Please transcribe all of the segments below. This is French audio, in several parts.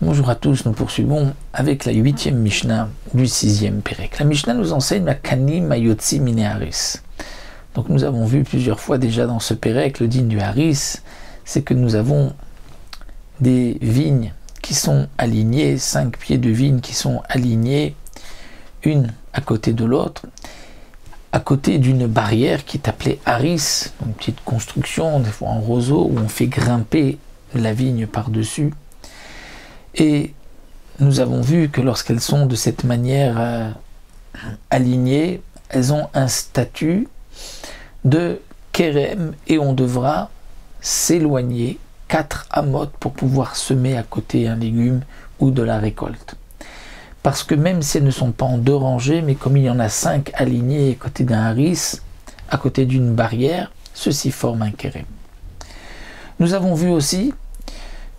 Bonjour à tous, nous poursuivons avec la 8e Mishnah du 6e Pérec. La Mishnah nous enseigne la Kanim Ayotzi Mine Haris. Donc nous avons vu plusieurs fois déjà dans ce Pérec, le din du Haris, c'est que nous avons des vignes qui sont alignées, 5 pieds de vignes qui sont alignées, une à côté de l'autre, à côté d'une barrière qui est appelée Haris, une petite construction, des fois en roseau, où on fait grimper la vigne par-dessus. Et nous avons vu que lorsqu'elles sont de cette manière alignées, elles ont un statut de kérem et on devra s'éloigner 4 amot pour pouvoir semer à côté un légume ou de la récolte. Parce que même si elles ne sont pas en 2 rangées, mais comme il y en a 5 alignées à côté d'un haris, à côté d'une barrière, ceci forme un kérem. Nous avons vu aussi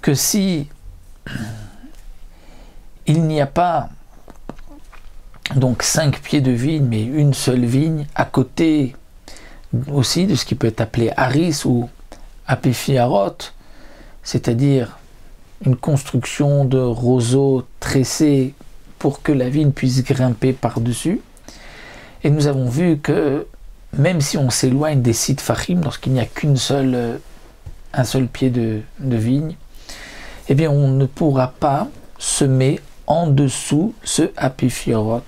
que si il n'y a pas donc 5 pieds de vigne, mais une seule vigne, à côté aussi de ce qui peut être appelé haris ou apéfiarot, c'est-à-dire une construction de roseaux tressés pour que la vigne puisse grimper par-dessus. Et nous avons vu que même si on s'éloigne des sites fachim, lorsqu'il n'y a un seul pied de vigne, eh bien on ne pourra pas semer en dessous ce apéfiarot,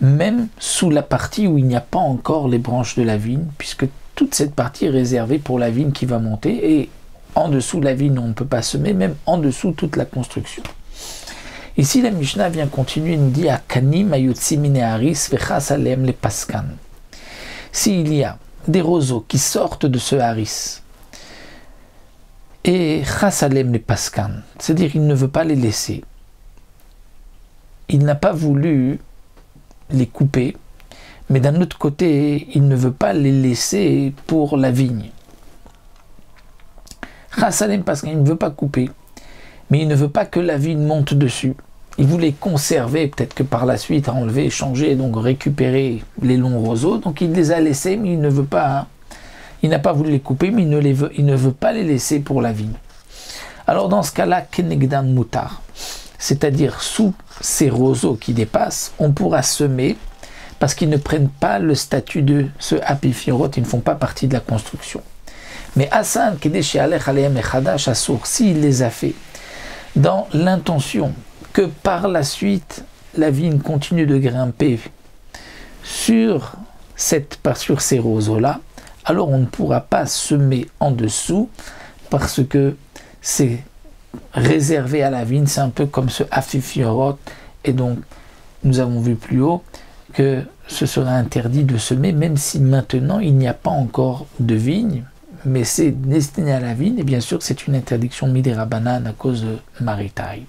même sous la partie où il n'y a pas encore les branches de la vigne, puisque toute cette partie est réservée pour la vigne qui va monter, et en dessous de la vigne on ne peut pas semer, même en dessous toute la construction. Ici la Mishnah vient continuer, nous dit Akanim ayotzi mine haris vechas alehem le paskan. S'il y a des roseaux qui sortent de ce haris et chas alehem le paskan, c'est-à-dire il ne veut pas les laisser, il n'a pas voulu les couper, mais d'un autre côté, il ne veut pas les laisser pour la vigne. Chassalem parce qu'il ne veut pas couper, mais il ne veut pas que la vigne monte dessus. Il voulait conserver, peut-être que par la suite, enlever, changer, donc récupérer les longs roseaux. Donc il les a laissés, mais il ne veut pas. Il n'a pas voulu les couper, mais il ne veut pas les laisser pour la vigne. Alors dans ce cas-là, kenegdan mutar, c'est-à-dire sous ces roseaux qui dépassent, on pourra semer parce qu'ils ne prennent pas le statut de ce apéfiarot, ils ne font pas partie de la construction. Mais Hassan, s'il les a fait dans l'intention que par la suite la vigne continue de grimper sur ces roseaux-là, alors on ne pourra pas semer en dessous parce que c'est réservé à la vigne, c'est un peu comme ce apéfiarot, et donc nous avons vu plus haut que ce sera interdit de semer, même si maintenant il n'y a pas encore de vigne, mais c'est destiné à la vigne, et bien sûr c'est une interdiction midérabanan à cause de Maritai.